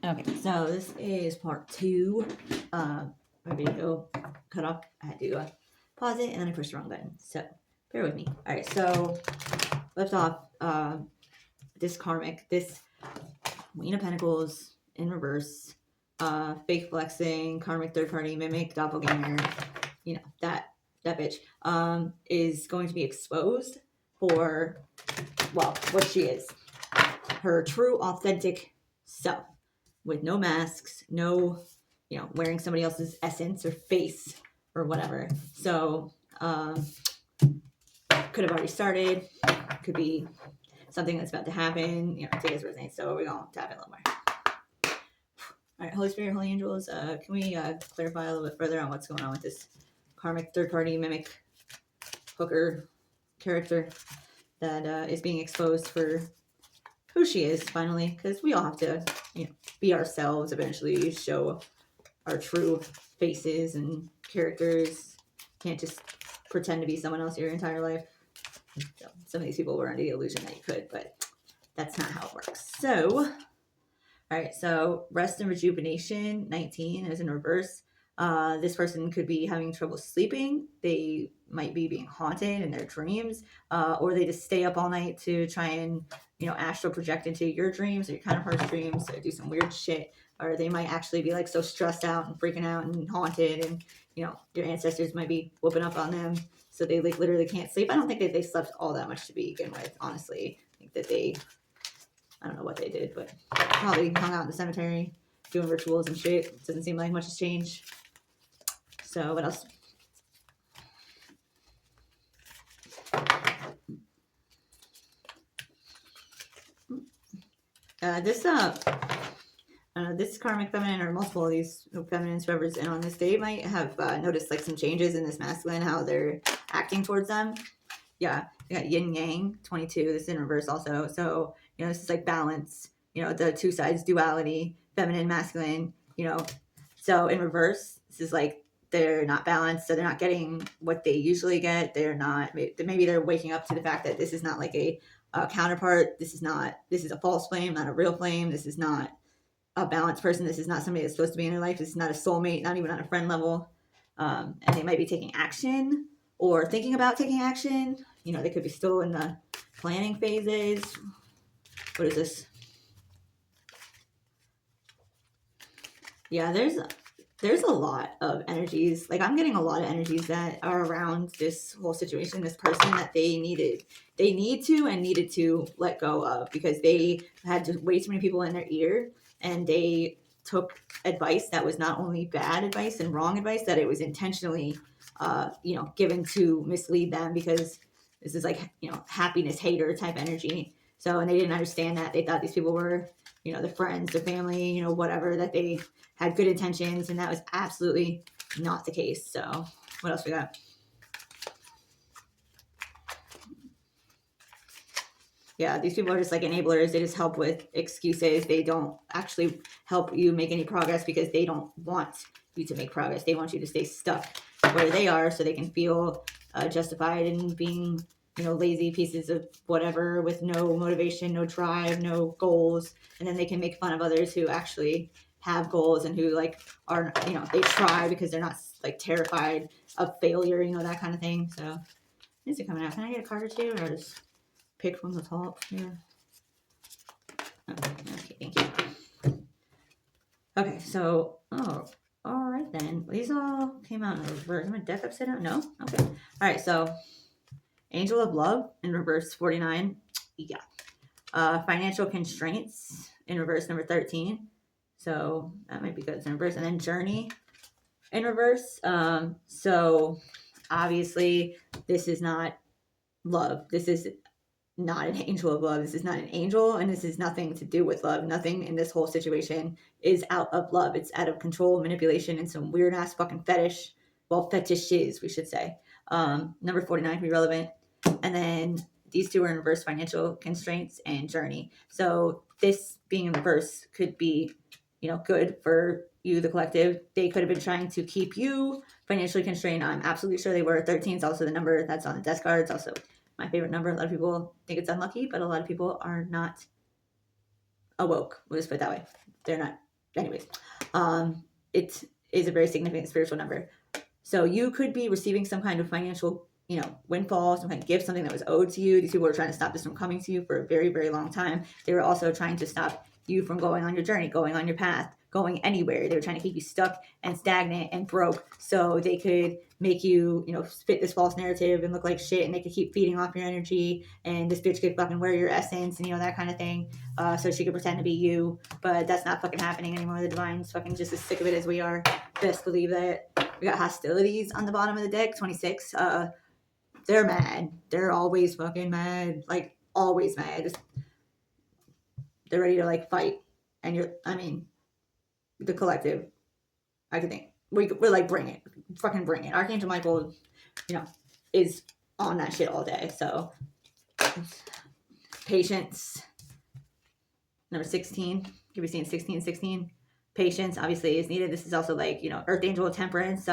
Okay, so this is part 2. My video cut off. I had to pause it and then I pushed the wrong button. So bear with me. Alright, so left off this karmic, this Queen of Pentacles in reverse, fake flexing, karmic third party, mimic, doppelganger, you know, that bitch is going to be exposed for, well, what she is. Her true authentic self. With no masks, no, you know, wearing somebody else's essence or face or whatever. So, could have already started. Could be something that's about to happen. You know, take as resonates. So we're going to tap in a little more. All right, Holy Spirit, Holy Angels, can we clarify a little bit further on what's going on with this karmic third party mimic hooker character that is being exposed for who she is finally, because we all have to, you know, be ourselves eventually, show our true faces and characters. Can't just pretend to be someone else your entire life. So some of these people were under the illusion that you could, but that's not how it works. So, all right, so rest and rejuvenation, 19 is in reverse. This person could be having trouble sleeping. They might be being haunted in their dreams, or they just stay up all night to try and, you know, astral project into your dreams or your counterpart's dreams, or do some weird shit. Or they might actually be like so stressed out and freaking out and haunted, and, you know, your ancestors might be whooping up on them, so they like literally can't sleep. I don't think that they slept all that much to begin with, honestly. I think that they, I don't know what they did, but probably hung out in the cemetery doing rituals and shit. Doesn't seem like much has changed. So what else? This karmic feminine, or multiple of these feminines, whoever's in on this, they might have noticed like some changes in this masculine, how they're acting towards them. Yeah, you got yin yang 22. This is in reverse also. So, you know, this is like balance. You know, the two sides, duality, feminine, masculine. You know, so in reverse, this is like they're not balanced, so they're not getting what they usually get. They're not. Maybe they're waking up to the fact that this is not like a counterpart. This is not. This is a false flame, not a real flame. This is not a balanced person. This is not somebody that's supposed to be in their life. This is not a soulmate, not even on a friend level. And they might be taking action or thinking about taking action. You know, they could be still in the planning phases. What is this? Yeah, there's a lot of energies. Like, I'm getting a lot of energies that are around this whole situation, this person that they needed to let go of, because they had way too many people in their ear, and they took advice that was not only bad advice and wrong advice, that it was intentionally you know, given to mislead them, because this is like, you know, happiness hater type energy. So, and they didn't understand that. They thought these people were, you know, the friends, the family, you know, whatever, that they had good intentions, and that was absolutely not the case. So what else we got? Yeah, these people are just like enablers. They just help with excuses. They don't actually help you make any progress, because they don't want you to make progress. They want you to stay stuck where they are, so they can feel justified in being, you know, lazy pieces of whatever, with no motivation, no drive, no goals. And then they can make fun of others who actually have goals and who like are, you know, they try because they're not like terrified of failure, you know, that kind of thing. So is it coming out? Can I get a card or two, or just pick from the top here? Okay, thank you. Okay, so all right then. These all came out in reverse. Am I deck upside down? No? Okay. All right, so Angel of Love in reverse, 49. Yeah. Financial Constraints in reverse, number 13. So that might be good. It's in reverse. And then Journey in reverse. So obviously this is not love. This is not an angel of love. This is not an angel, and this is nothing to do with love. Nothing in this whole situation is out of love. It's out of control, manipulation, and some weird ass fucking fetish. Well, fetishes, we should say. Number 49 can be relevant. And then these two are in reverse, Financial Constraints and Journey. So this being in reverse could be, you know, good for you, the collective. They could have been trying to keep you financially constrained. I'm absolutely sure they were. 13 is also the number that's on the death card. It's also my favorite number. A lot of people think it's unlucky, but a lot of people are not awoke. We'll just put it that way. They're not anyways, it is a very significant spiritual number. So you could be receiving some kind of financial, windfall, some kind of gift, something that was owed to you. These people were trying to stop this from coming to you for a very, very long time. They were also trying to stop you from going on your journey, going on your path, going anywhere. They were trying to keep you stuck and stagnant and broke so they could make you, spit this false narrative and look like shit, and they could keep feeding off your energy, and this bitch could fucking wear your essence and, that kind of thing, so she could pretend to be you. But that's not fucking happening anymore. The Divine's fucking just as sick of it as we are. Best believe that. We got hostilities on the bottom of the deck, 26. They're mad. They're always fucking mad. Like, always mad. They're ready to, like, fight. And the collective, I could think. We're like, bring it. Fucking bring it. Archangel Michael, is on that shit all day. So, patience. Number 16. Could be seeing 16. Patience, obviously, is needed. This is also, like, Earth Angel Temperance.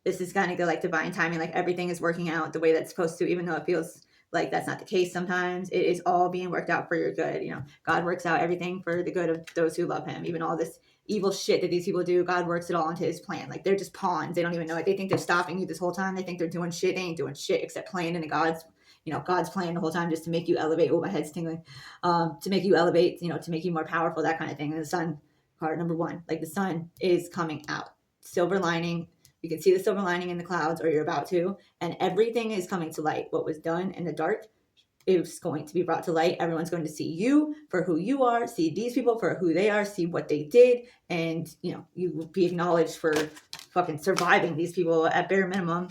This is kind of like divine timing. Like, everything is working out the way that's supposed to, even though it feels like that's not the case sometimes. It is all being worked out for your good. God works out everything for the good of those who love him. Even all this evil shit that these people do, God works it all into his plan. Like, they're just pawns. They don't even know it. They think they're stopping you this whole time. They think they're doing shit. They ain't doing shit except playing into God's plan the whole time, just to make you elevate. Oh, my head's tingling. To make you elevate, to make you more powerful, that kind of thing. And the sun card, number 1, like, the sun is coming out. Silver lining. You can see the silver lining in the clouds, or you're about to, and everything is coming to light. What was done in the dark is going to be brought to light. Everyone's going to see you for who you are, see these people for who they are, see what they did, and you will be acknowledged for fucking surviving these people at bare minimum.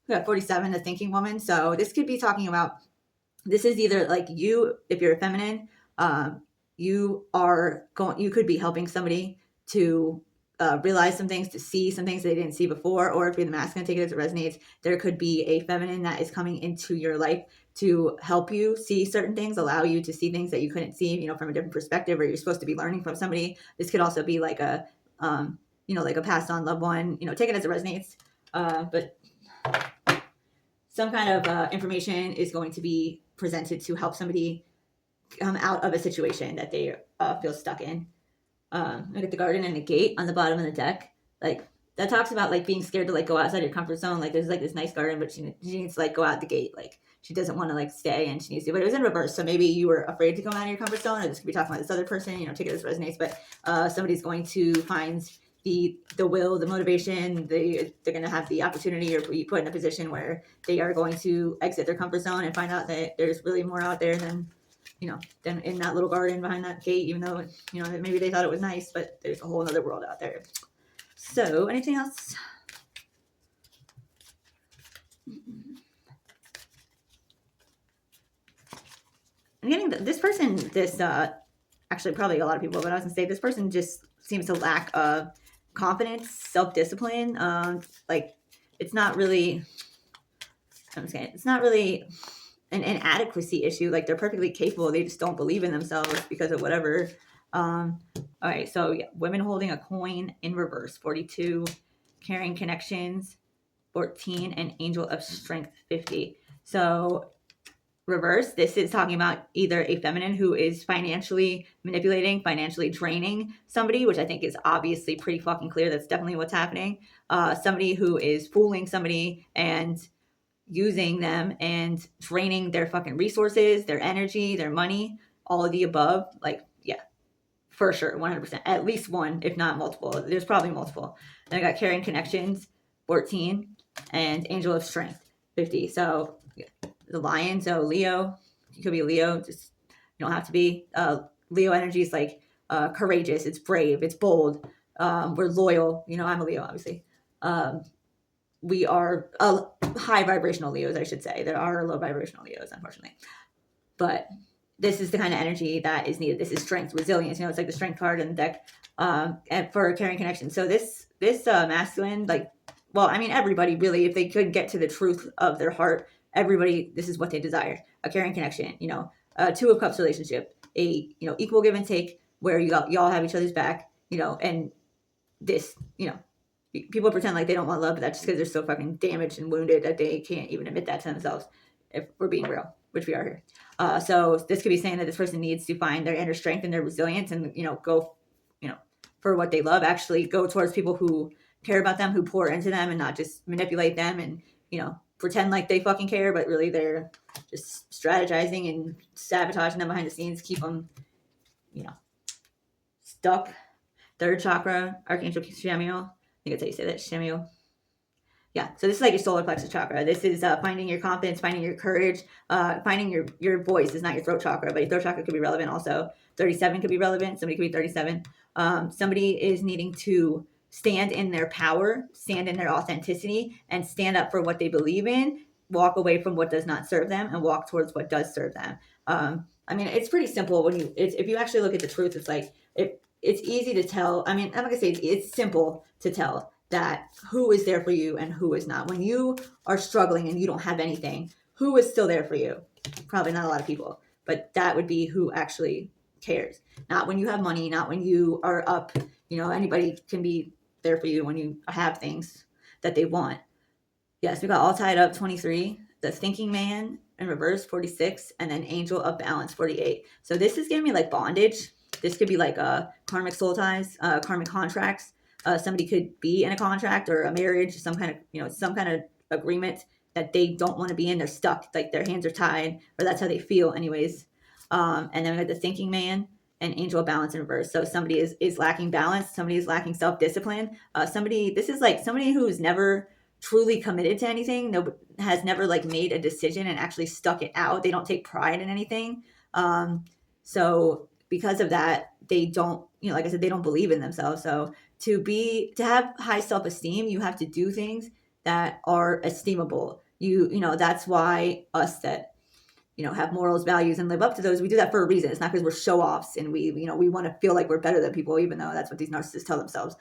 We got 47, the thinking woman. So this could be talking about, this is either like you, if you're a feminine, you could be helping somebody to realize some things, to see some things they didn't see before. Or if you're the masculine, take it as it resonates. There could be a feminine that is coming into your life to help you see certain things, allow you to see things that you couldn't see, from a different perspective, or you're supposed to be learning from somebody. This could also be like a, like a passed on loved one, take it as it resonates. But some kind of information is going to be presented to help somebody come out of a situation that they feel stuck in. Look at the garden and the gate on the bottom of the deck. Like, that talks about, like, being scared to, like, go outside your comfort zone. Like, there's, like, this nice garden, but she needs to, like, go out the gate. Like, she doesn't want to, like, stay, and she needs to. But it was in reverse, so maybe you were afraid to come out of your comfort zone, or this could be talking about this other person. Take it as resonates. But somebody's going to find the will, the motivation. They're going to have the opportunity, or be put in a position where they are going to exit their comfort zone and find out that there's really more out there than in that little garden behind that gate, even though, maybe they thought it was nice, but there's a whole other world out there. So, anything else? I'm getting this person, actually probably a lot of people, but I was gonna say this person just seems to lack confidence, self-discipline. Like, it's not really an inadequacy issue. Like, they're perfectly capable, they just don't believe in themselves because of whatever. All right, so yeah, women holding a coin in reverse, 42, carrying connections, 14, and angel of strength, 50. So reverse, this is talking about either a feminine who is financially manipulating, financially draining somebody, which I think is obviously pretty fucking clear. That's definitely what's happening. Somebody who is fooling somebody and using them and draining their fucking resources, their energy, their money, all of the above. Like, yeah, for sure, 100%. At least one, if not multiple. There's probably multiple. Then I got carrying connections, 14, and angel of strength, 50. So yeah, the lion, so Leo, you could be Leo, just you don't have to be. Leo energy is like courageous, it's brave, it's bold. We're loyal. I'm a Leo, obviously. We are high vibrational Leos, I should say. There are low vibrational Leos, unfortunately. But this is the kind of energy that is needed. This is strength, resilience. It's like the strength card in the deck, and for carrying connection. So this masculine, like, well, everybody really, if they could get to the truth of their heart, everybody, this is what they desire: a carrying connection. A Two of Cups relationship, a equal give and take, where y'all have each other's back. And this, people pretend like they don't want love, but that's just because they're so fucking damaged and wounded that they can't even admit that to themselves, if we're being real, which we are here. So this could be saying that this person needs to find their inner strength and their resilience and, go, for what they love, actually go towards people who care about them, who pour into them, and not just manipulate them and, you know, pretend like they fucking care, but really they're just strategizing and sabotaging them behind the scenes, keep them, you know, stuck. Third chakra, Archangel Shamiel. I think that's how you say that, Shamiel. Yeah, so this is like your solar plexus chakra. This is finding your confidence, finding your courage, finding your voice. Is not your throat chakra, but your throat chakra could be relevant also. 37 could be relevant. Somebody could be 37. Somebody is needing to stand in their power, stand in their authenticity, and stand up for what they believe in, walk away from what does not serve them, and walk towards what does serve them. I mean, it's pretty simple when if you actually look at the truth, it's like, it's easy to tell. I mean, I'm not gonna say it's simple to tell that who is there for you and who is not. When you are struggling and you don't have anything, who is still there for you? Probably not a lot of people, but that would be who actually cares. Not when you have money, not when you are up. You know, anybody can be there for you when you have things that they want. Yes, we got all tied up 23, the thinking man in reverse 46, and then angel of balance 48. So this is giving me like bondage. This could be like karmic soul ties, karmic contracts. Somebody could be in a contract or a marriage, some kind of, you know, some kind of agreement that they don't want to be in. They're stuck, like their hands are tied, or that's how they feel anyways. And then we got the thinking man and angel of balance in reverse. So somebody is lacking balance. Somebody is lacking self-discipline. This is like somebody who's never truly committed to anything. No, has never like made a decision and actually stuck it out. They don't take pride in anything. So because of that, they don't, you know, like I said, they don't believe in themselves. So to have high self-esteem, you have to do things that are esteemable. You know, that's why us that, you know, have morals, values, and live up to those, we do that for a reason. It's not because we're show-offs and we want to feel like we're better than people, even though that's what these narcissists tell themselves.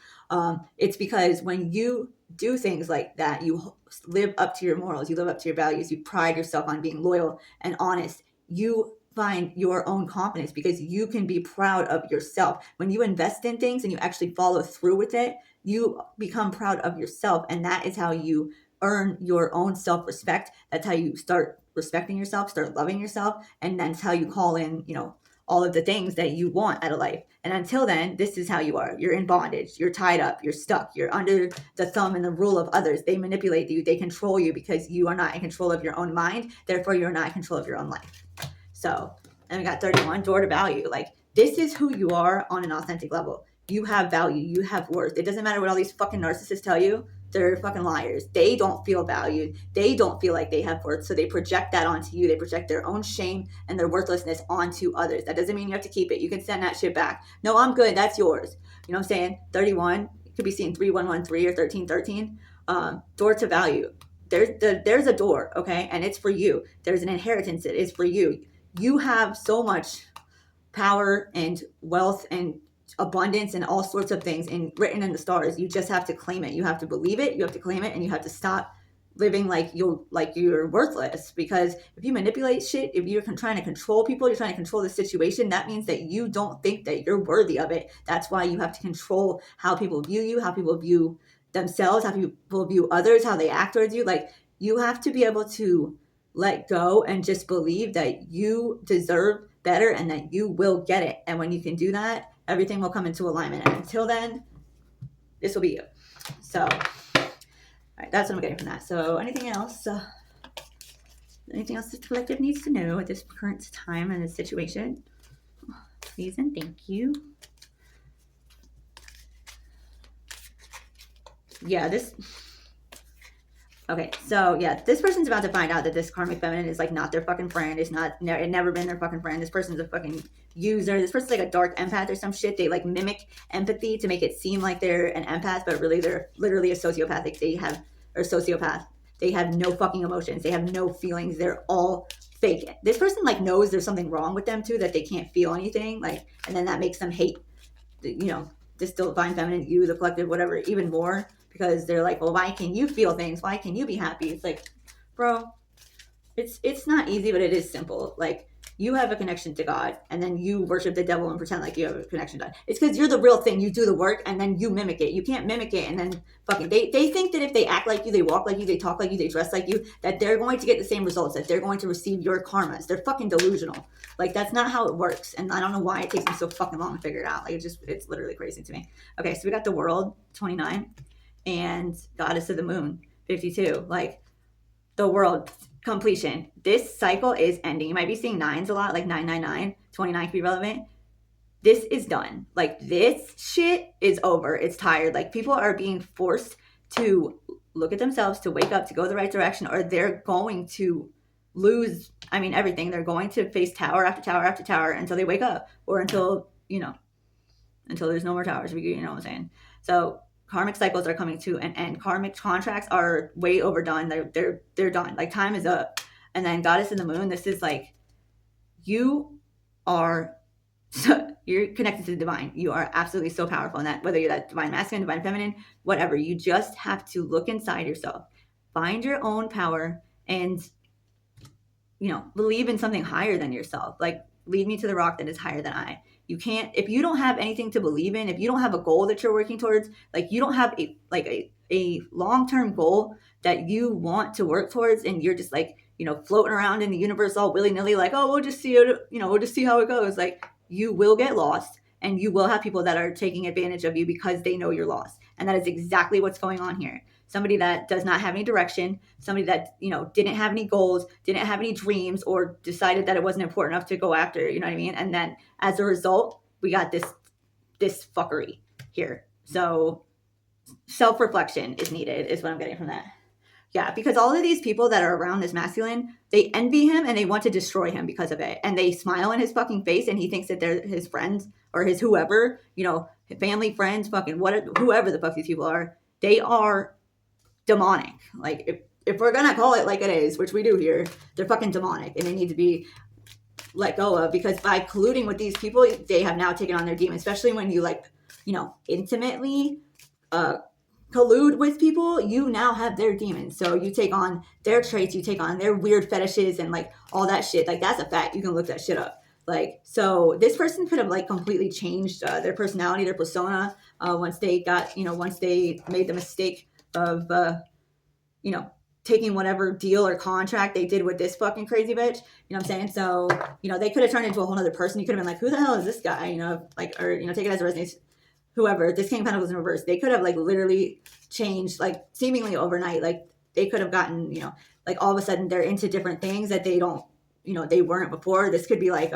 It's because when you do things like that, you live up to your morals, you live up to your values, you pride yourself on being loyal and honest, you find your own confidence because you can be proud of yourself. When you invest in things and you actually follow through with it, you become proud of yourself. And that is how you earn your own self-respect. That's how you start respecting yourself, start loving yourself. And that's how you call in, you know, all of the things that you want out of life. And until then, this is how you are. You're in bondage. You're tied up. You're stuck. You're under the thumb and the rule of others. They manipulate you. They control you because you are not in control of your own mind. Therefore, you're not in control of your own life. So, and we got 31, door to value. Like, this is who you are on an authentic level. You have value. You have worth. It doesn't matter what all these fucking narcissists tell you. They're fucking liars. They don't feel valued. They don't feel like they have worth. So they project that onto you. They project their own shame and their worthlessness onto others. That doesn't mean you have to keep it. You can send that shit back. No, I'm good. That's yours. You know what I'm saying? 31. You could be seeing 3113 or 1313. Door to value. There's a door, okay? And it's for you. There's an inheritance that is for you. You have so much power and wealth and abundance and all sorts of things written in the stars. You just have to claim it. You have to believe it. You have to claim it, and you have to stop living like you're worthless. Because if you manipulate shit, if you're trying to control people, you're trying to control the situation, that means that you don't think that you're worthy of it. That's why you have to control how people view you, how people view themselves, how people view others, how they act towards you. Like, you have to be able to let go and just believe that you deserve better and that you will get it. And when you can do that, everything will come into alignment. And until then, this will be you. So, all right, that's what I'm getting from that. So anything else? Anything else the collective needs to know at this current time in this situation? Please and thank you. Yeah, okay, so yeah, this person's about to find out that this karmic feminine is like not their fucking friend. It's not, it never been their fucking friend. This person's a fucking user. This person's like a dark empath or some shit. They like mimic empathy to make it seem like they're an empath, but really they're literally a sociopathic. Sociopath. They have no fucking emotions. They have no feelings. They're all fake. This person like knows there's something wrong with them too, that they can't feel anything. Like, and then that makes them hate, you know, this divine feminine, you, the collective, whatever, even more. Because they're like, well, why can you feel things? Why can you be happy? It's like, bro, it's not easy, but it is simple. Like, you have a connection to God, and then you worship the devil and pretend like you have a connection to God. It's because you're the real thing. You do the work, and then you mimic it. You can't mimic it, and then fucking they think that if they act like you, they walk like you, they talk like you, they dress like you, that they're going to get the same results, that they're going to receive your karmas. They're fucking delusional. Like, that's not how it works, and I don't know why it takes me so fucking long to figure it out. Like, it's literally crazy to me. Okay, so we got the world 29, and goddess of the moon 52. Like, the world completion. This cycle is ending. You might be seeing nines a lot, like 999, 29 can be relevant. This is done. Like, this shit is over. It's tired. Like, people are being forced to look at themselves, to wake up, to go the right direction, or they're going to lose, I mean, everything. They're going to face tower after tower after tower until they wake up, or until, until there's no more towers. You know what I'm saying? So karmic cycles are coming to an end. Karmic contracts are way overdone. They're done. Like, time is up. And then goddess in the moon, this is like, you are you're connected to the divine. You are absolutely so powerful in that, whether you're that divine masculine, divine feminine, whatever. You just have to look inside yourself, find your own power, and believe in something higher than yourself. Like, lead me to the rock that is higher than I. You can't, if you don't have anything to believe in, if you don't have a goal that you're working towards, like, you don't have a long-term goal that you want to work towards, and you're just like, floating around in the universe all willy-nilly, like, oh, we'll just see it, we'll just see how it goes. Like, you will get lost, and you will have people that are taking advantage of you because they know you're lost. And that is exactly what's going on here. Somebody that does not have any direction, somebody that, didn't have any goals, didn't have any dreams, or decided that it wasn't important enough to go after, you know what I mean? And then as a result, we got this fuckery here. So self-reflection is needed, is what I'm getting from that. Yeah, because all of these people that are around this masculine, they envy him and they want to destroy him because of it. And they smile in his fucking face, and he thinks that they're his friends or his whoever, family, friends, fucking whoever the fuck these people are. They are demonic. Like, if we're gonna call it like it is, which we do here, they're fucking demonic, and they need to be let go of, because by colluding with these people, they have now taken on their demon. Especially when you intimately collude with people, you now have their demons. So you take on their traits, you take on their weird fetishes, and like all that shit. Like, that's a fact. You can look that shit up. Like, so this person could have like completely changed their personality, their persona, once they made the mistake of taking whatever deal or contract they did with this fucking crazy bitch. You know what I'm saying? So, they could have turned into a whole other person. You could have been like, who the hell is this guy? Take it as a resonates. Whoever, this King of Pentacles in reverse, they could have like literally changed, like seemingly overnight. Like, they could have gotten, like all of a sudden they're into different things that they don't, they weren't before. This could be like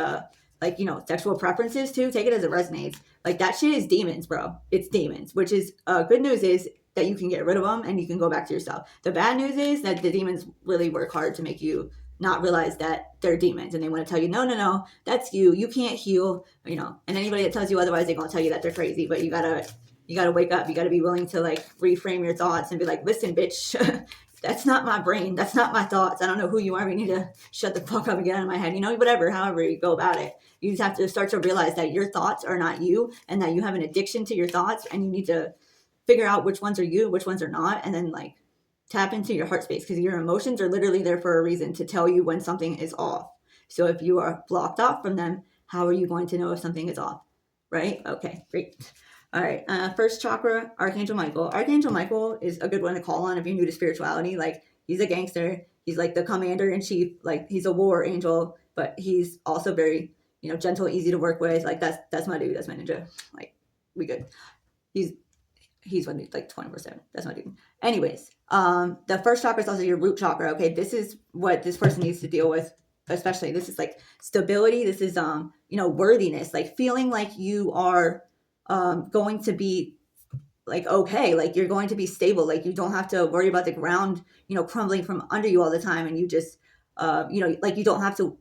sexual preferences too. Take it as it resonates. Like, that shit is demons, bro. It's demons, which is good news is that you can get rid of them and you can go back to yourself. The bad news is that the demons really work hard to make you not realize that they're demons, and they want to tell you, no, that's you can't heal, and anybody that tells you otherwise, they're going to tell you that they're crazy. But you gotta wake up. You gotta be willing to like reframe your thoughts and be like, listen, bitch, that's not my brain, that's not my thoughts. I don't know who you are. We need to shut the fuck up and get out of my head. Whatever, however you go about it, you just have to start to realize that your thoughts are not you, and that you have an addiction to your thoughts, and you need to figure out which ones are you, which ones are not, and then like tap into your heart space, because your emotions are literally there for a reason, to tell you when something is off. So if you are blocked off from them, how are you going to know if something is off? Right? Okay, great. All right. First chakra, Archangel Michael. Archangel Michael is a good one to call on if you're new to spirituality. Like, he's a gangster. He's like the commander in chief. Like, he's a war angel, but he's also very, gentle, easy to work with. Like, that's my dude. That's my ninja. Like, we good. He's one like 24/7. That's my dude. Anyways, the first chakra is also your root chakra. Okay, this is what this person needs to deal with. Especially, this is like stability. This is worthiness. Like, feeling like you are going to be like okay, like you're going to be stable. Like, you don't have to worry about the ground crumbling from under you all the time, and you just like, you don't have to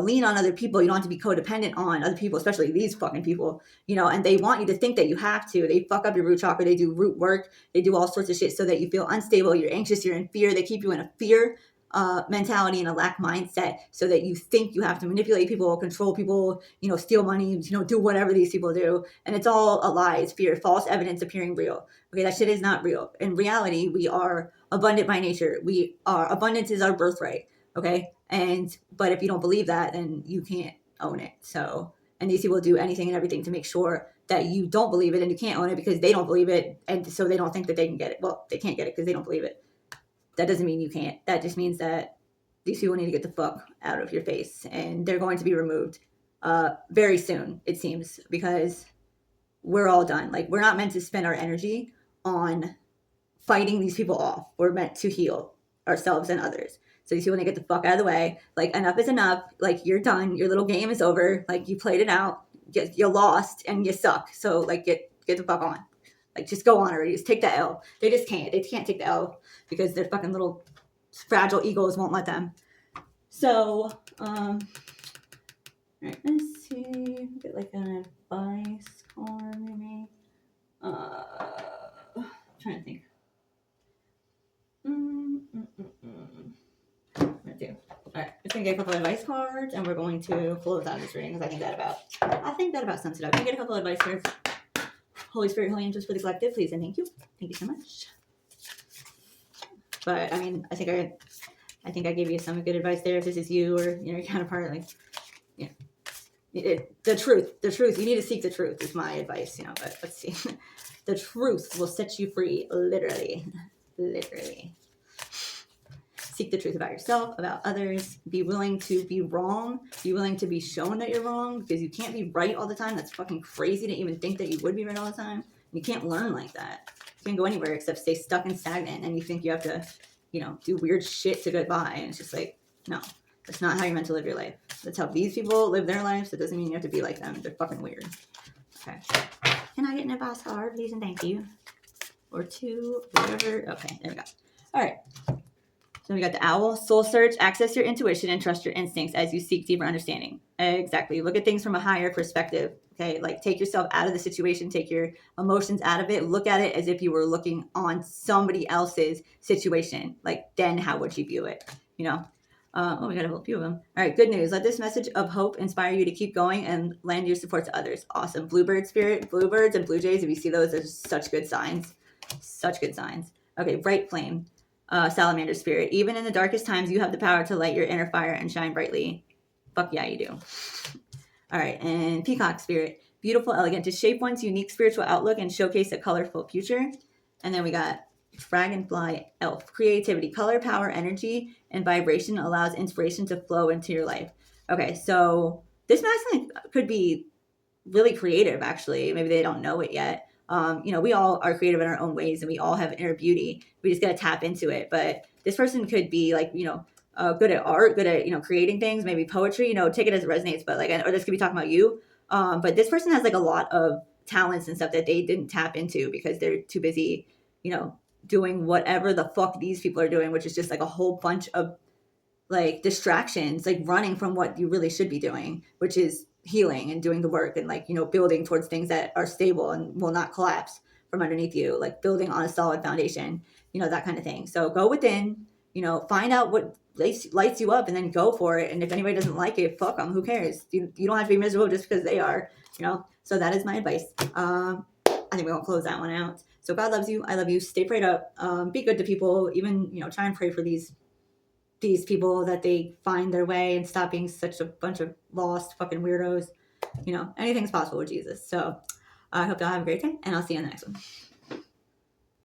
lean on other people. You don't have to be codependent on other people, especially these fucking people, and they want you to think that you have to. They fuck up your root chakra. They do root work. They do all sorts of shit so that you feel unstable. You're anxious. You're in fear. They keep you in a fear mentality and a lack mindset, so that you think you have to manipulate people, control people, steal money, do whatever these people do. And it's all a lie. It's fear, false evidence appearing real. Okay, that shit is not real. In reality, we are abundant by nature. Abundance is our birthright. Okay. But if you don't believe that, then you can't own it. So, and these people do anything and everything to make sure that you don't believe it and you can't own it because they don't believe it. And so they don't think that they can get it. Well, they can't get it because they don't believe it. That doesn't mean you can't. That just means that these people need to get the fuck out of your face, and they're going to be removed very soon, it seems, because we're all done. Like, we're not meant to spend our energy on fighting these people off. We're meant to heal ourselves and others. So these people need to get the fuck out of the way. Like, enough is enough. Like, you're done. Your little game is over. Like, you played it out. You lost and you suck. So, like, get the fuck on. Like, just go on already. Just take the L. They just can't. They can't take the L because their fucking little fragile egos won't let them. So, all right, let's see. Get like an advice card, maybe. Trying to think. All right, just gonna get a couple of advice cards, and we're going to close out this reading because I think that about sums it up. Can I get a couple of advice cards? Holy Spirit, Holy Angels for the collective, please and thank you so much. But I mean, I think I gave you some good advice there. If this is you or your counterpart, like, the truth. You need to seek the truth. Is my advice, But let's see, the truth will set you free, literally. Seek the truth about yourself, about others. Be willing to be wrong. Be willing to be shown that you're wrong, because you can't be right all the time. That's fucking crazy to even think that you would be right all the time. You can't learn like that. You can't go anywhere except stay stuck and stagnant, and you think you have to, do weird shit to get by. And it's just like, no, that's not how you're meant to live your life. That's how these people live their lives. That doesn't mean you have to be like them. They're fucking weird. Okay. Can I get an advice card, please and thank you? Or two, whatever. Okay, there we go. All right. So we got the owl, soul search, access your intuition, and trust your instincts as you seek deeper understanding. Exactly. Look at things from a higher perspective. Okay. Like, take yourself out of the situation, take your emotions out of it. Look at it as if you were looking on somebody else's situation. Like, then how would you view it? We got a few of them. All right. Good news. Let this message of hope inspire you to keep going and lend your support to others. Awesome. Bluebird spirit, bluebirds and blue jays. If you see those, they're such good signs. Okay. Bright flame. Salamander spirit. Even in the darkest times, you have the power to light your inner fire and shine brightly. Fuck yeah, you do. All right. And peacock spirit. Beautiful, elegant, to shape one's unique spiritual outlook and showcase a colorful future. And then we got dragonfly elf. Creativity, color, power, energy, and vibration allows inspiration to flow into your life. Okay. So this masculine could be really creative, actually. Maybe they don't know it yet. We all are creative in our own ways, and we all have inner beauty. We just got to tap into it. But this person could be like, good at art, good at, creating things, maybe poetry, take it as it resonates, but like, or this could be talking about you. But this person has like a lot of talents and stuff that they didn't tap into because they're too busy, doing whatever the fuck these people are doing, which is just like a whole bunch of like distractions, like running from what you really should be doing, which is healing and doing the work and like, building towards things that are stable and will not collapse from underneath you, like building on a solid foundation, that kind of thing. So go within, find out what lights you up and then go for it. And if anybody doesn't like it, fuck them. Who cares? You don't have to be miserable just because they are, so that is my advice. I think we won't close that one out. So God loves you. I love you. Stay prayed up. Be good to people. Even, try and pray for these people that they find their way and stop being such a bunch of lost fucking weirdos. Anything's possible with Jesus. So I hope y'all have a great day, and I'll see you in the next one.